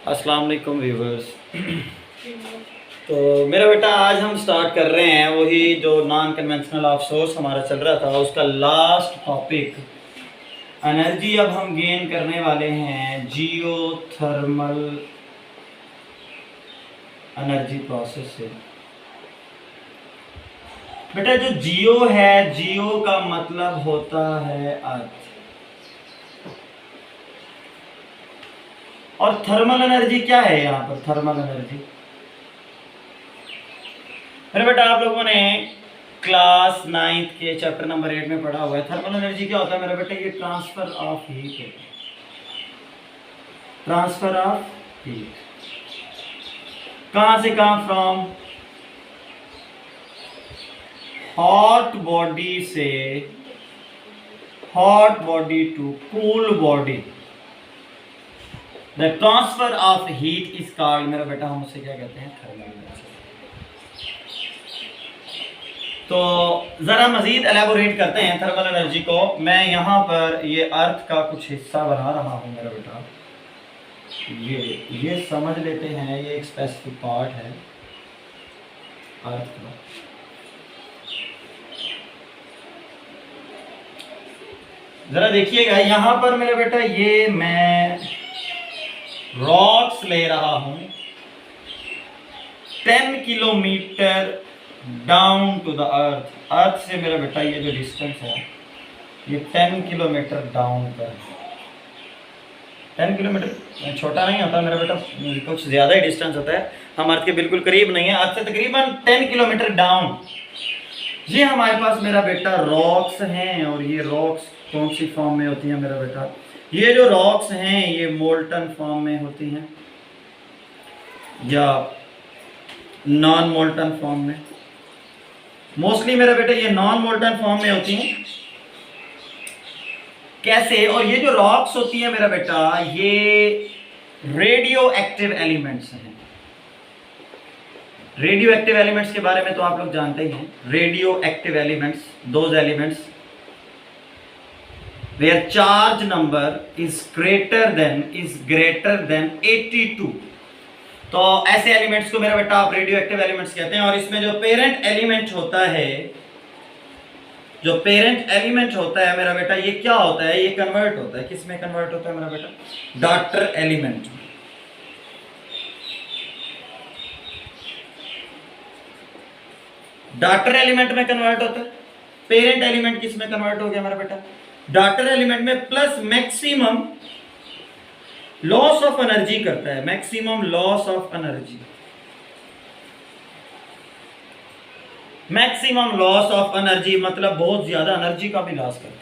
अस्सलाम वालेकुम व्यूवर्स। तो मेरा बेटा आज हम स्टार्ट कर रहे हैं वही जो नॉन कन्वेंशनल ऑफ सोर्स हमारा चल रहा था उसका लास्ट टॉपिक एनर्जी। अब हम गेन करने वाले हैं जियोथर्मल एनर्जी प्रोसेस से। बेटा जो जियो है, जियो का मतलब होता है अर्थ, और थर्मल एनर्जी क्या है यहाँ पर? थर्मल एनर्जी मेरे बेटा आप लोगों ने क्लास 9th के चैप्टर नंबर 8 में पढ़ा हुआ है। थर्मल एनर्जी क्या होता है मेरे बेटा? ये ट्रांसफर ऑफ हीट होता है। ट्रांसफर ऑफ हीट कहां से कहां? फ्रॉम हॉट बॉडी से hot body to cool body. The transfer of heat is called, मेरा बेटा हम उसे क्या कहते हैं? Thermal energy. तो जरा मजीद एलेबोरेट करते हैं थर्मल एनर्जी को। मैं यहाँ पर ये अर्थ का कुछ हिस्सा बना रहा हूँ मेरा बेटा। ये समझ लेते हैं, ये एक स्पेसिफिक पार्ट है अर्थ का। जरा देखिएगा यहाँ पर मेरा बेटा, ये मैं रॉक्स ले रहा हूँ 10 kilometre down to the earth. Earth से मेरा बेटा ये जो डिस्टेंस है ये 10 किलोमीटर डाउन पर है। 10 किलोमीटर छोटा नहीं होता मेरा बेटा, कुछ ज़्यादा ही डिस्टेंस होता है। हम अर्थ के बिल्कुल करीब नहीं है, अर्थ से तकरीबन 10 किलोमीटर डाउन। ये हमारे पास मेरा बेटा रॉक्स हैं, और ये रॉक्स कौन सी फॉर्म में होती हैं मेरा बेटा? ये जो रॉक्स हैं ये मोल्टन फॉर्म में होती हैं या नॉन मोल्टन फॉर्म में। मोस्टली मेरा बेटा ये नॉन मोल्टन फॉर्म में होती हैं। कैसे? और ये जो रॉक्स होती हैं मेरा बेटा ये रेडियो एक्टिव एलिमेंट्स हैं। रेडियो एक्टिव एलिमेंट्स के बारे में तो आप लोग जानते ही हैं। Radio active elements, those elements where charge number is greater than 82। तो ऐसे एलिमेंट्स को मेरा बेटा आप रेडियो एक्टिव एलिमेंट्स कहते हैं। और इसमें जो पेरेंट एलिमेंट होता है, जो पेरेंट एलिमेंट होता है मेरा बेटा, ये क्या होता है? ये कन्वर्ट होता है, किस में कन्वर्ट होता है मेरा बेटा? Daughter element. डॉटर एलिमेंट में कन्वर्ट होता है। पेरेंट एलिमेंट किस में कन्वर्ट हो गया मेरा बेटा? डॉटर एलिमेंट में। Plus maximum loss of energy करता है, maximum loss of energy. Maximum loss of energy मतलब बहुत ज्यादा एनर्जी का भी लॉस करता है।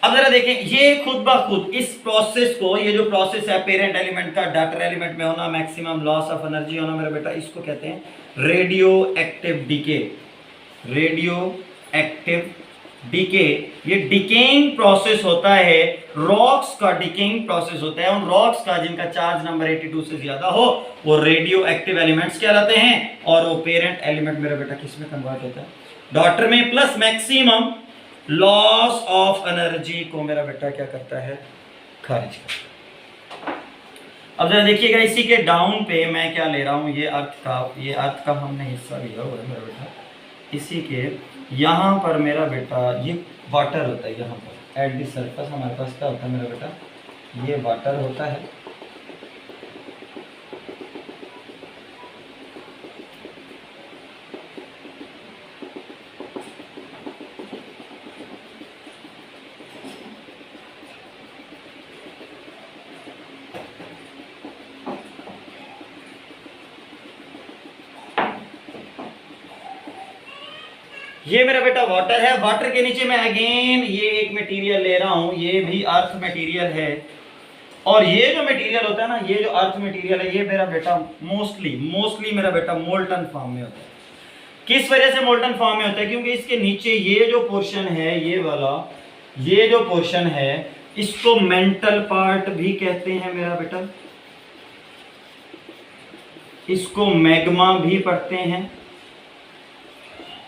अब जरा देखें, ये खुद ब खुद इस प्रोसेस को, ये जो प्रोसेस है पेरेंट एलिमेंट का डॉटर एलिमेंट में होना, मैक्सिमम लॉस ऑफ एनर्जी होना मेरा बेटा, इसको कहते हैं radio active decay. Radio active decay, ये डिकेइंग प्रोसेस होता है। रॉक्स का डिकेइंग प्रोसेस होता है। उन रॉक्स का जिनका चार्ज नंबर 82 से ज्यादा हो वो रेडियो एक्टिव एलिमेंट्स कहलाते हैं। और वो पेरेंट एलिमेंट मेरा बेटा किस में कन्वर्ट होता है? डॉटर में। Plus maximum loss of energy को मेरा बेटा क्या करता है? खारिज करता है। अब जरा देखिएगा, इसी के डाउन पे मैं क्या ले रहा हूं? ये अर्थ का हमने हिस्सा लिया हुआ है मेरा बेटा। इसी के यहाँ पर मेरा बेटा ये वाटर होता है। यहाँ पर एट दी सरफेस हमारे पास क्या होता है मेरा बेटा? ये वाटर होता है। ये मेरा बेटा वाटर है। वाटर के नीचे मैं अगेन ये एक मटेरियल ले रहा हूं, ये भी अर्थ मटेरियल है। और ये जो मटेरियल होता है ना, ये जो अर्थ मटेरियल है, ये मेरा बेटा मोस्टली मेरा बेटा मोल्टन फॉर्म में होता है। किस वजह से मोल्टन फॉर्म में होता है? क्योंकि इसके नीचे ये जो पोर्शन है, ये वाला ये जो पोर्शन है, इसको मेंटल पार्ट भी कहते हैं मेरा बेटा। इसको मैग्मा भी पढ़ते हैं,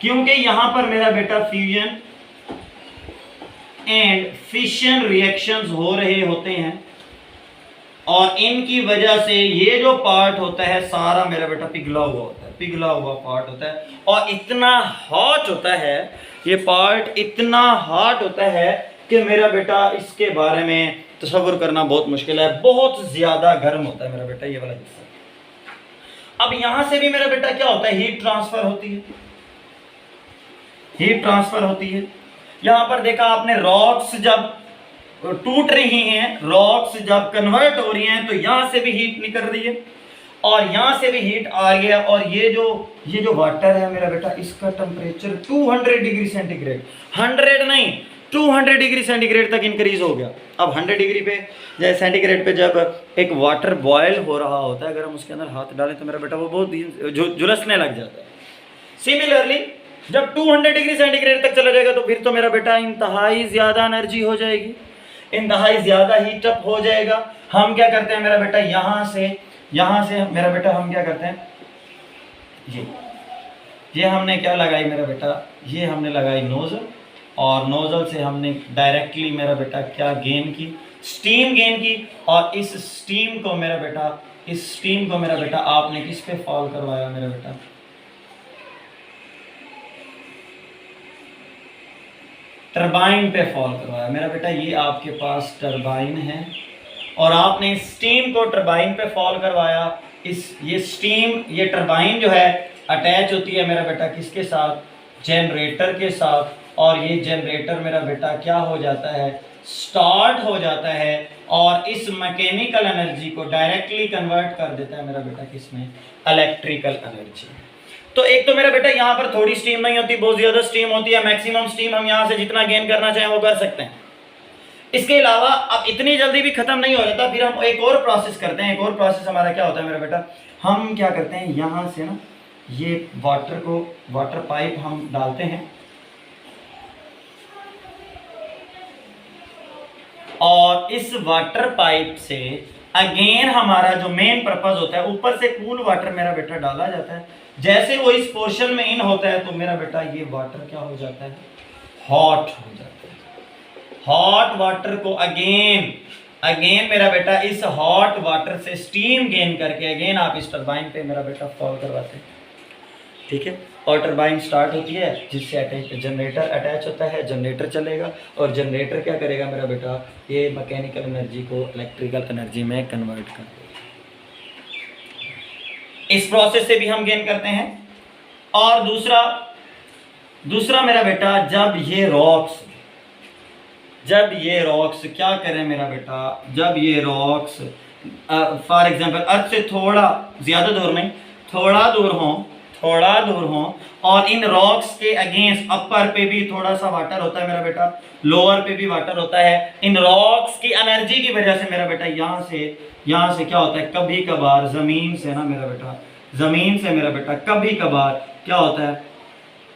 क्योंकि यहां पर मेरा बेटा फ्यूजन एंड फिशन रिएक्शंस हो रहे होते हैं। और इनकी वजह से ये जो पार्ट होता है सारा मेरा बेटा पिघला हुआ होता है, पिघला हुआ पार्ट होता है और इतना हॉट होता है, ये पार्ट इतना हॉट होता है कि मेरा बेटा इसके बारे में तसव्वुर करना बहुत मुश्किल है, बहुत ज्यादा गर्म होता है मेरा बेटा ये वाला हिस्सा। अब यहां से भी मेरा बेटा क्या होता है, हीट ट्रांसफर होती है, हीट ट्रांसफर होती है। यहां पर देखा आपने, रॉक्स जब टूट रही हैं, रॉक्स जब कन्वर्ट हो रही हैं तो यहां से भी हीट निकल रही है और यहां से भी हीट आ गया और ये जो वाटर है मेरा बेटा, इसका टेम्परेचर 200 डिग्री सेंटीग्रेड, 100 नहीं 200 डिग्री सेंटीग्रेड तक इंक्रीज हो गया। अब 100 डिग्री पे जैसे सेंटीग्रेड पे जब एक वाटर बॉयल हो रहा होता है, अगर हम उसके अंदर हाथ डालें तो मेरा बेटा वो बहुत झुलसने लग जाता है। सिमिलरली जब 200 डिग्री सेंटीग्रेड तक चला जाएगा तो फिर तो मेरा बेटा इंतहाई ज़्यादा एनर्जी हो जाएगी, इंतहाई ज़्यादा हीटअप हो जाएगा। हम क्या करते हैं मेरा बेटा, यहाँ से मेरा बेटा हम क्या करते हैं, ये हमने क्या लगाई मेरा बेटा, ये हमने लगाई नोज़ल और नोज़ल से हमने डायरेक्टली मेरा बेटा क्या गेन की, स्टीम गेन की। और इस स्टीम को मेरा बेटा आपने किस पे फॉल करवाया मेरा बेटा, टरबाइन पे फॉल करवाया मेरा बेटा। ये आपके पास टरबाइन है और आपने स्टीम को टरबाइन पे फॉल करवाया। ये स्टीम, ये टरबाइन जो है अटैच होती है मेरा बेटा किसके साथ, जनरेटर के साथ। और ये जनरेटर मेरा बेटा क्या हो जाता है, स्टार्ट हो जाता है और इस मैकेनिकल एनर्जी को डायरेक्टली कन्वर्ट कर देता है मेरा बेटा किसमें, इलेक्ट्रिकल एनर्जी। तो एक तो मेरा बेटा यहाँ पर थोड़ी स्टीम नहीं होती, बहुत ज्यादा स्टीम होती है, मैक्सिमम स्टीम हम यहाँ से जितना गेन करना चाहें वो कर सकते हैं। इसके अलावा अब इतनी जल्दी भी खत्म नहीं हो जाता, फिर हम एक और प्रोसेस करते हैं। एक और प्रोसेस हमारा क्या होता है मेरा बेटा, हम क्या करते हैं, यहाँ से ना ये वाटर पाइप हम डालते हैं और इस वाटर पाइप से अगेन हमारा जो मेन पर्पस होता है, ऊपर से कूल वाटर मेरा बेटा डाला जाता है। जैसे वो इस पोर्शन में इन होता है तो मेरा बेटा ये वाटर क्या हो जाता है, हॉट हो जाता है। हॉट वाटर को अगेन मेरा बेटा इस हॉट वाटर से स्टीम गेन करके अगेन आप इस टरबाइन पे मेरा बेटा फॉल करवाते हैं, ठीक है। और टरबाइन स्टार्ट होती है जिससे जनरेटर अटैच होता है, जनरेटर चलेगा और जनरेटर क्या करेगा मेरा बेटा, ये मैकेनिकल एनर्जी को इलेक्ट्रिकल एनर्जी में कन्वर्ट कर देगा। इस प्रोसेस से भी हम गेन करते हैं। और दूसरा मेरा बेटा, जब ये रॉक्स क्या करें मेरा बेटा, जब ये रॉक्स फॉर एग्जांपल अर्थ से थोड़ा ज़्यादा दूर नहीं, थोड़ा दूर हो और इन रॉक्स के अगेंस्ट अपर पे भी थोड़ा सा वाटर होता है मेरा बेटा, लोअर पे भी वाटर होता है। इन रॉक्स की एनर्जी की वजह से मेरा बेटा यहाँ से क्या होता है, कभी कभार ज़मीन से मेरा बेटा कभी कभार क्या होता है,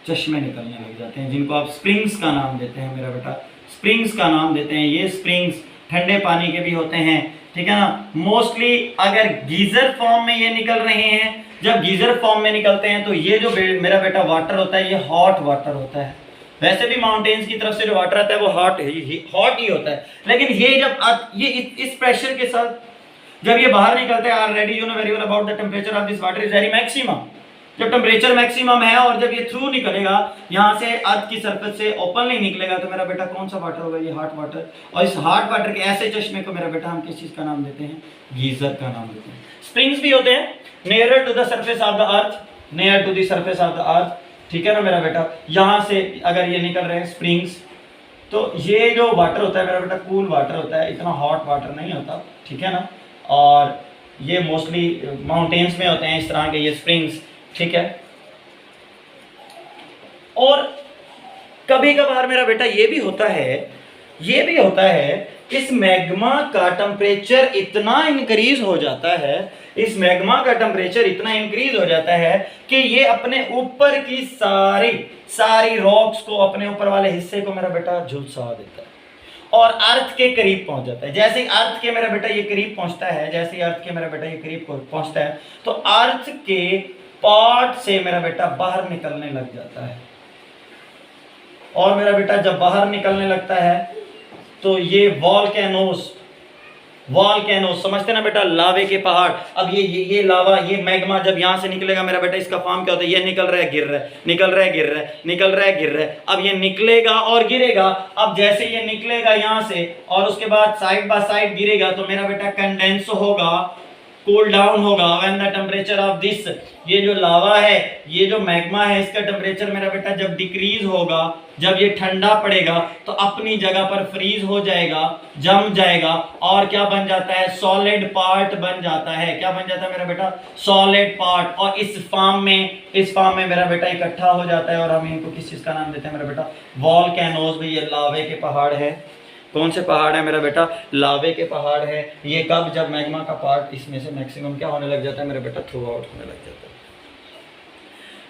चश्मे निकलने लग जाते हैं, जिनको आप स्प्रिंग्स का नाम देते हैं मेरा बेटा, स्प्रिंग्स का नाम देते हैं। ये स्प्रिंग्स ठंडे पानी के भी होते हैं, ठीक है ना। मोस्टली अगर गीजर फॉर्म में ये निकल रहे हैं, जब गीजर फॉर्म में निकलते हैं तो ये जो मेरा बेटा वाटर होता है ये हॉट वाटर होता है। वैसे भी माउंटेन्स की तरफ से जो वाटर आता है वो हॉट ही होता है, लेकिन ये जब ये इस प्रेशर के साथ जब ये बाहर निकलते हैं, already you know very well about the temperature of this water is very maximum. जब टेम्परेचर मैक्सिमम है और जब ये थ्रू निकलेगा यहाँ से अर्थ की सरफेस से ओपन नहीं निकलेगा तो मेरा बेटा कौन सा वाटर होगा, ये हॉट वाटर। और इस हॉट वाटर के ऐसे चश्मे को मेरा बेटा हम किस चीज़ का नाम देते हैं, गीजर का नाम देते हैं। स्प्रिंग्स भी होते हैं near to the surface of the earth, ठीक है ना मेरा बेटा। यहाँ से अगर ये निकल रहे हैं स्प्रिंग्स, तो ये जो वाटर होता है मेरा बेटा कूल वाटर होता है, इतना हॉट वाटर नहीं होता, ठीक है ना। और ये मोस्टली माउंटेन्स में होते हैं इस तरह के ये स्प्रिंग्स, ठीक है। और कभी कभार मेरा बेटा ये भी होता है इस मैग्मा का टेम्परेचर इतना इंक्रीज हो जाता है, कि ये अपने ऊपर की सारी रॉक्स को, अपने ऊपर वाले हिस्से को मेरा बेटा झुलसा देता है और अर्थ के करीब पहुंच जाता है। जैसे ही अर्थ के मेरा बेटा ये करीब पहुंचता है तो अर्थ के पार्ट से मेरा बेटा बाहर निकलने लग जाता है। और मेरा बेटा जब बाहर निकलने लगता है तो ये वॉल्केनोस वॉल्केनो, समझते ना बेटा, लावे के पहाड़। अब ये लावा, ये मैग्मा जब यहाँ से निकलेगा मेरा बेटा, इसका फॉर्म क्या होता है, ये निकल रहा है गिर रहा है, निकल रहा है गिर रहा है, निकल रहा है गिर रहा है। अब ये निकलेगा और गिरेगा। अब जैसे ये निकलेगा यहाँ से और उसके बाद साइड बाय साइड गिरेगा तो मेरा बेटा कंडेंस होगा, कूल डाउन होगा। When the temperature of this, ये जो लावा है, ये जो मैग्मा है, इसका टेम्परेचर मेरा बेटा जब डिक्रीज होगा, जब ये ठंडा पड़ेगा तो अपनी जगह पर फ्रीज हो जाएगा, जम जाएगा और क्या बन जाता है, सॉलिड पार्ट बन जाता है। क्या बन जाता है मेरा बेटा, सॉलिड पार्ट। और इस फॉर्म में मेरा बेटा इकट्ठा हो जाता है और हम इनको किस चीज का नाम देते हैं मेरा बेटा, वॉल्केनोज। भाई ये लावे के पहाड़ है। कौन से पहाड़ है मेरा बेटा, लावे के पहाड़ है। ये कब, जब मैग्मा का पार्ट इसमें से मैक्सिमम क्या होने लग जाता है मेरा बेटा, थ्रू आउट होने लग जाता है।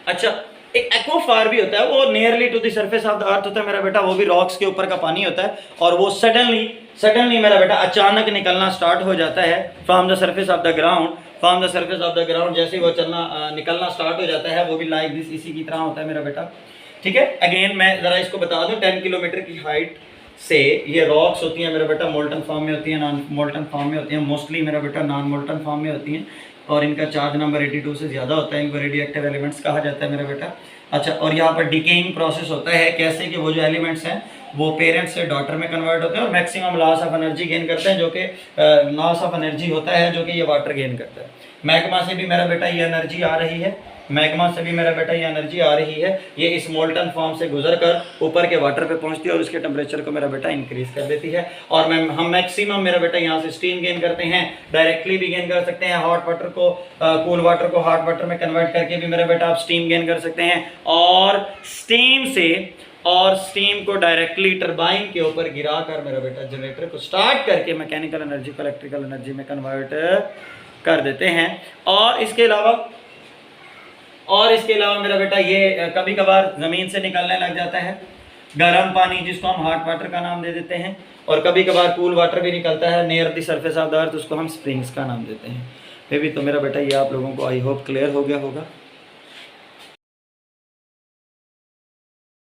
अच्छा, एक एक्वाफायर भी होता है, वो nearly to the surface of the अर्थ होता है मेरा बेटा, वो भी रॉक्स के ऊपर का पानी होता है और वो सडनली मेरा बेटा अचानक निकलना स्टार्ट हो जाता है from the surface of the ground. जैसे ही वो निकलना स्टार्ट हो जाता है, वो भी लाइक दिस, इसी की तरह होता है मेरा बेटा। ठीक है, अगेन मैं जरा इसको बता दूं, 10 किलोमीटर की हाइट से ये रॉक्स होती हैं मेरा बेटा, मोल्टन फॉर्म में होती हैं, नॉन मोल्टन फॉर्म में होती हैं, मोस्टली मेरा बेटा नॉन मोल्टन फॉर्म में होती हैं और इनका चार्ज नंबर 82 से ज़्यादा होता है। इनको रेडियोएक्टिव एलिमेंट्स कहा जाता है मेरा बेटा। अच्छा, और यहाँ पर डिकेइंग प्रोसेस होता है, कैसे कि वो जो एलिमेंट्स हैं वो पेरेंट्स से डॉटर में कन्वर्ट होते हैं और maximum loss of energy gain करते हैं, जो कि लॉस ऑफ एनर्जी होता है, जो कि ये वाटर गेन करता है। मैग्मा से भी मेरा बेटा ये एनर्जी आ रही है, मैग्मा से भी मेरा बेटा ये एनर्जी आ रही है। ये इस मोल्टन फॉर्म से गुजर कर ऊपर के वाटर पे पहुंचती है और उसके टेम्परेचर को मेरा बेटा इंक्रीज कर देती है। और हम मैक्सिमम मेरा बेटा यहाँ से स्टीम गेन करते हैं, डायरेक्टली भी गेन कर सकते हैं, हॉट वाटर को कूल वाटर को हॉट वाटर में कन्वर्ट करके भी मेरा बेटा आप स्टीम गेन कर सकते हैं। और स्टीम को डायरेक्टली टरबाइन के ऊपर गिरा कर मेरा बेटा जनरेटर को स्टार्ट करके मैकेनिकल एनर्जी को इलेक्ट्रिकल एनर्जी में कन्वर्ट कर देते हैं। और इसके अलावा मेरा बेटा ये कभी कभार ज़मीन से निकलने लग जाता है गर्म पानी, जिसको हम हॉट वाटर का नाम दे देते हैं, और कभी कभार कूल वाटर भी निकलता है near the surface of the अर्थ, उसको हम स्प्रिंग्स का नाम देते हैं। फिर भी तो मेरा बेटा ये आप लोगों को आई होप क्लियर हो गया होगा।